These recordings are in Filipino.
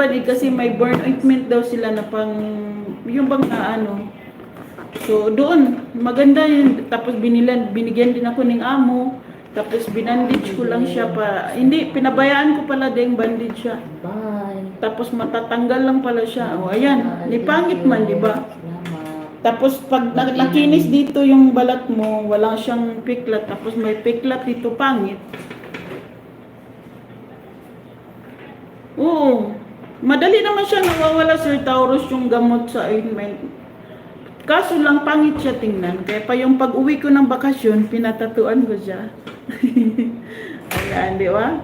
bandid kasi may burn ointment daw sila na pang, yung bang na ano. So, doon, maganda yun. Tapos binigyan din ako ng amo. Tapos binandage ko lang siya pa. Hindi, pinabayaan ko pala din bandage siya. Bye. Tapos matatanggal lang pala siya. O, ayan. Di pangit man, di ba? Salamat. Tapos pag nakinis dito yung balat mo, wala siyang piklat. Tapos may piklat dito, pangit. Oo. Madali naman siya nawawala, Sir Taurus, yung gamot sa ointment. Kaso lang, pangit siya tingnan. Kaya pa yung pag-uwi ko ng bakasyon, pinatatuan ko siya. Ayan, di ba?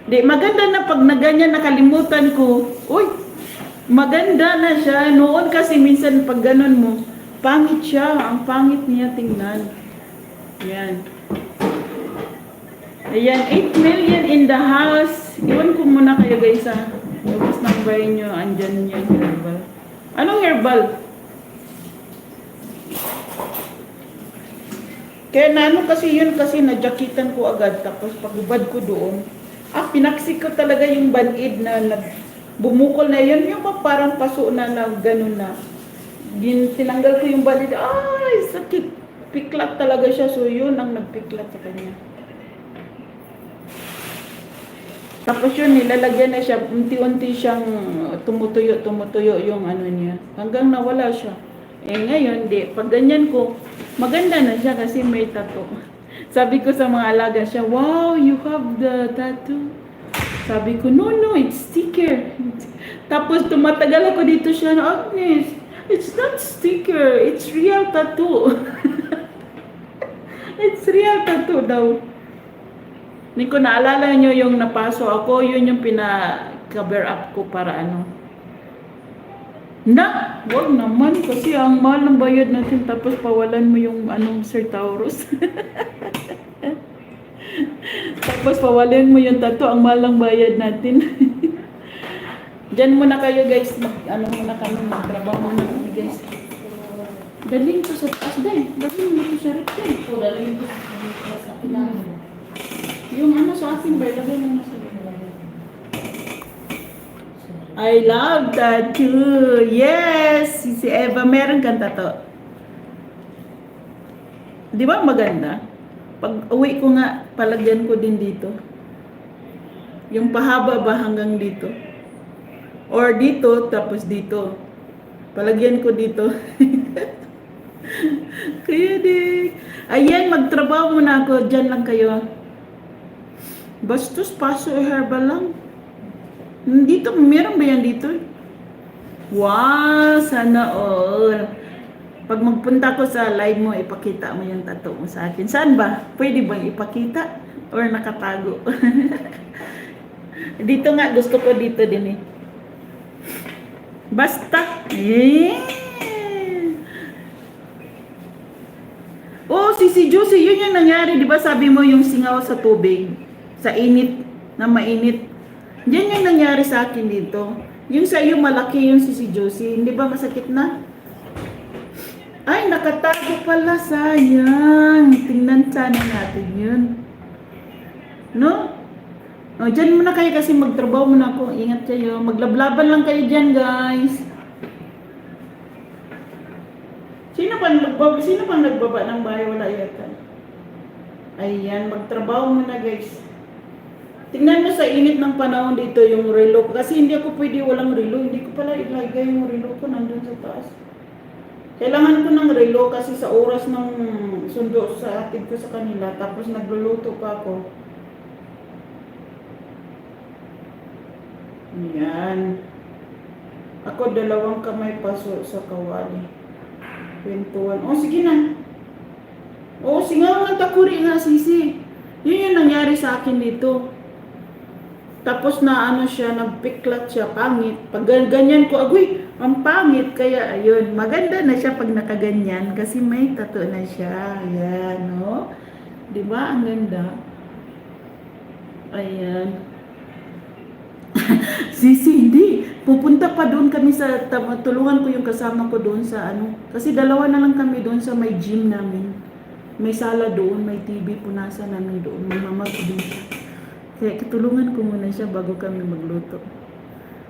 Di, maganda na pag na ganyan nakalimutan ko. Uy, maganda na siya. Noon kasi minsan pag ganun mo, pangit siya. Ang pangit niya tingnan. Ayan. Ayan, 8 million in the house. Iwan ko muna kayo guys ha. Tapos nambayin nyo, andyan yung herbal. Anong herbal? Kaya na ano kasi yun kasi nadyakitan ko agad. Tapos pagubad ko doon, pinaksik ko talaga yung band-aid na bumukol na yun. Yung parang paso na gano'n na. Tinanggal ko yung band-aid. Ay, sakit. Piklat talaga siya. So yun ang nagpiklat sa kanya. Tapos yun, nilalagyan na siya, unti-unti siyang tumutuyo yung ano niya. Hanggang nawala siya. Eh ngayon, di. Pag ganyan ko, maganda na siya kasi may tattoo. Sabi ko sa mga alaga siya, wow, you have the tattoo. Sabi ko, no, it's sticker. Tapos tumatagal ako dito siya, Agnes, it's not sticker, it's real tattoo. It's real tattoo daw. Hindi ko naalala nyo yung napaso ako, yun yung pina-cover up ko para ano. Wag naman kasi ang mahal ng bayad natin tapos pawalan mo yung anong Sir Taurus. Tapos pawalan mo yung tattoo, ang mahal ng bayad natin. Diyan muna kayo guys, muna kami, magtrabaho muna kami guys. Daling ko sa taas din, daling mo sa rin din. Daling ko sa ilalim. Yung ano sa akin ba, ilagay mo na sa I love tattoo. Yes! Si Eva, meron kang tattoo. Di ba maganda? Pag uwi ko nga, palagyan ko din dito. Yung pahaba ba hanggang dito? Or dito, tapos dito. Palagyan ko dito. Kaya di. Ayan, magtrabaho muna ako. Diyan lang kayo. Bastos, paso herbal lang. Dito, meron ba yan dito? Wow, sana all. Pag magpunta ko sa live mo, ipakita mo yung tattoo mo sa akin. Saan ba? Pwede bang ipakita? Or nakatago? Dito nga, gusto ko dito din eh. Basta. Oh, si Josie, yun yung nangyari. Di ba sabi mo yung singaw sa tubig? Sa init, na mainit. Yan yung nangyari sa akin dito. Yung sa iyo malaki yung si Josie. Hindi ba masakit na? Ay, nakatago pala. Sayang. Tingnan sana natin yun. No? O, dyan muna kayo kasi magtrabaho muna ako. Ingat kayo. Maglablaban lang kayo dyan, guys. Sino pa nagbaba ng bahay? Wala yata. Ayan, magtrabaho muna, guys. Tingnan mo sa init ng panahon dito yung relo. Kasi hindi ako pwede walang relo. Hindi ko pala ilagay yung relo ko nandun sa taas. Kailangan ko ng relo kasi sa oras ng sundo sa atid ko sa kanila. Tapos nagluluto pa ako. Ayan. Ako 2 kamay paso sa kawali. Pintuan. Oh, sige na. Oh, singaw ng takuri nga, sisi. Yun yung nangyari sa akin dito. Tapos na ano siya, nagpiklat siya, pangit. Pag ganyan ko, agoy, ang pangit. Kaya ayun, maganda na siya pag nakaganyan kasi may tattoo na siya. Ayan, no? Diba? Ang ganda. Ayan. Sisi, hindi. Pupunta pa doon kami sa, tulungan ko yung kasama ko doon sa ano. Kasi 2 na lang kami doon sa may gym namin. May sala doon, may TV, punasan namin doon. May mama ko doon siya. Kaya katulungan ko muna siya bago kami magluto.